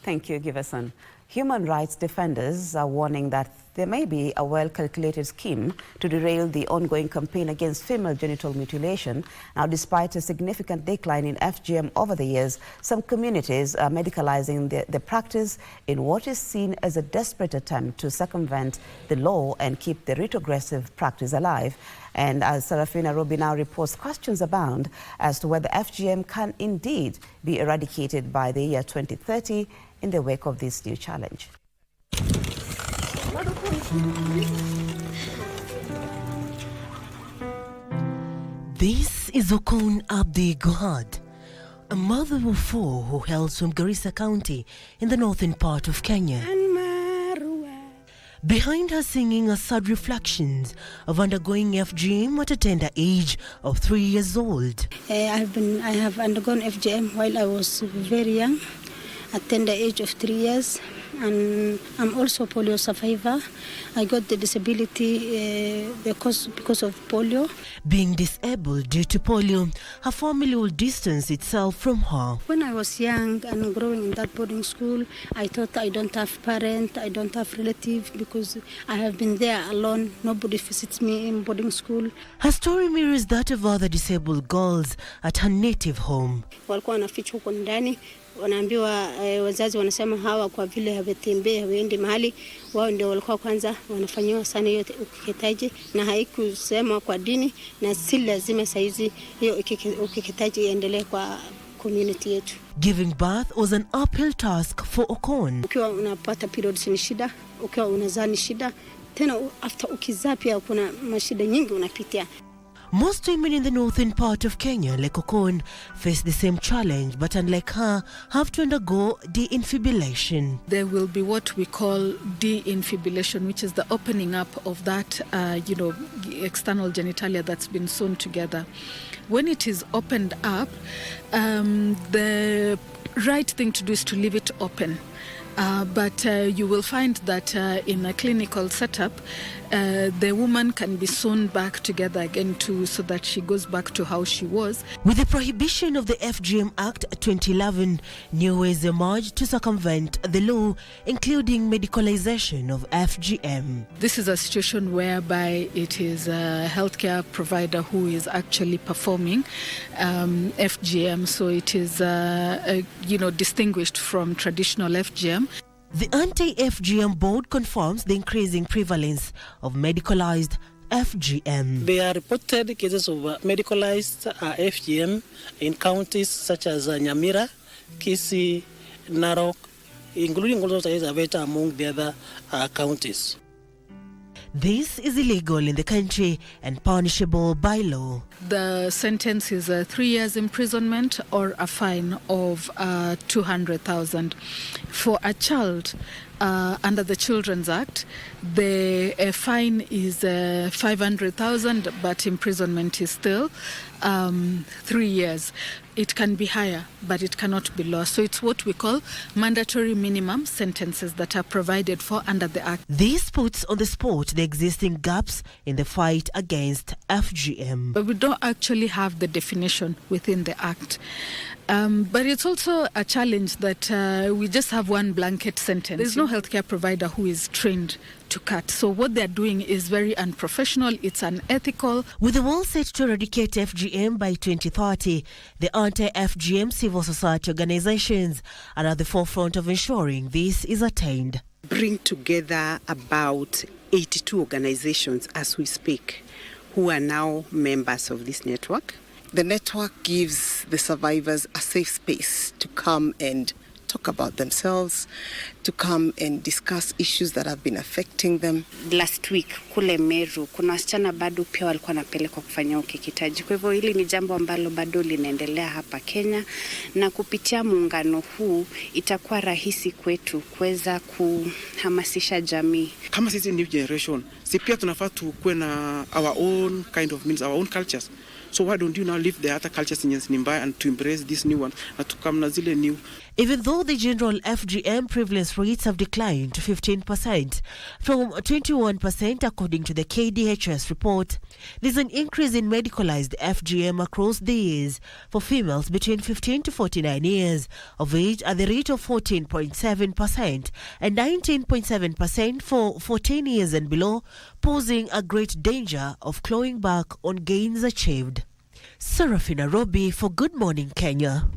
Thank you, Giverson. Human rights defenders are warning that there may be a well-calculated scheme to derail the ongoing campaign against female genital mutilation. Now, despite a significant decline in FGM over the years, some communities are medicalizing the practice in what is seen as a desperate attempt to circumvent the law and keep the retrogressive practice alive. And as Sarafina Robi now reports, questions abound as to whether FGM can indeed be eradicated by the year 2030 in the wake of this new challenge. This is Okon Abdi Gohad, a mother of four who hails from Garissa County in the northern part of Kenya. Behind her singing are sad reflections of undergoing FGM at a tender age of 3 years old. I have undergone FGM while I was very young, at tender age of 3 years, and I'm also a polio survivor. I got the disability because of polio. Being disabled due to polio, her family will distance itself from her. When I was young and growing in that boarding school, I thought I don't have parents, I don't have relatives, because I have been there alone. Nobody visits me in boarding school. Her story mirrors that of other disabled girls at her native home. Walikuwa wanafichwa huko ndani, wanaambiwa wazazi wanasema hawa kwa vile hawatembei hawaendi mahali, wao ndio walikuwa kwanza wanafanyiwa sana hiyo ukeketaji, na haikusema kwa dini, na si lazima saizi hiyo ukeketaji iendelee kwa community yetu. Giving birth was an uphill task for Okon. Ukiwa unapata periods ni shida, ukiwa unazaa ni shida, tena after ukizaa pia kuna mashida nyingi unapitia. Most women in the northern part of Kenya, like Okon, face the same challenge, but unlike her, have to undergo de-infibulation. There will be what we call de-infibulation, which is the opening up of that, external genitalia that's been sewn together. When it is opened up, the right thing to do is to leave it open. But you will find that in a clinical setup, the woman can be sewn back together again so that she goes back to how she was. With the prohibition of the FGM Act 2011, new ways emerged to circumvent the law, including medicalization of FGM. This is a situation whereby it is a healthcare provider who is actually performing FGM, so it is distinguished from traditional FGM. The Anti-FGM Board confirms the increasing prevalence of medicalized FGM. There are reported cases of medicalized FGM in counties such as Nyamira, Kisii, Narok, including also Aveta among the other counties. This is illegal in the country and punishable by law. The sentence is 3 years imprisonment or a fine of 200,000. For a child, under the Children's Act, the fine is 500,000, but imprisonment is still 3 years. It can be higher, but it cannot be lower. So it's what we call mandatory minimum sentences that are provided for under the Act. This puts on the spot the existing gaps in the fight against FGM. But we don't actually have the definition within the Act. But it's also a challenge that we just have one blanket sentence. There's no healthcare provider who is trained to cut. So what they're doing is very unprofessional, it's unethical. With the goal set to eradicate FGM by 2030, the anti-FGM civil society organizations are at the forefront of ensuring this is attained. Bring together about 82 organizations as we speak who are now members of this network. The network gives the survivors a safe space to come and talk about themselves, to come and discuss issues that have been affecting them. Last week kule Meru kuna wasichana bado pia walikuwa wanapelekwa kufanya ukeketaji. Kwa hivyo hili ni jambo ambalo bado linaendelea hapa Kenya, na kupitia muungano huu itakuwa rahisi kwetu kuweza kuhamasisha jamii. Kama sisi new generation, si pia tunafaa tukuwe na our own kind of means, our own cultures. So why don't you now leave the other cultures in Zimbabwe and to embrace this new one and to come na zile new? Even though the general FGM prevalence rates have declined to 15% from 21% according to the KDHS report, there's an increase in medicalized FGM across the years for females between 15 to 49 years, of which at the rate of 14.7% and 19.7% for 14 years and below, posing a great danger of clawing back on gains achieved. Sarafina Robi for Good Morning Kenya.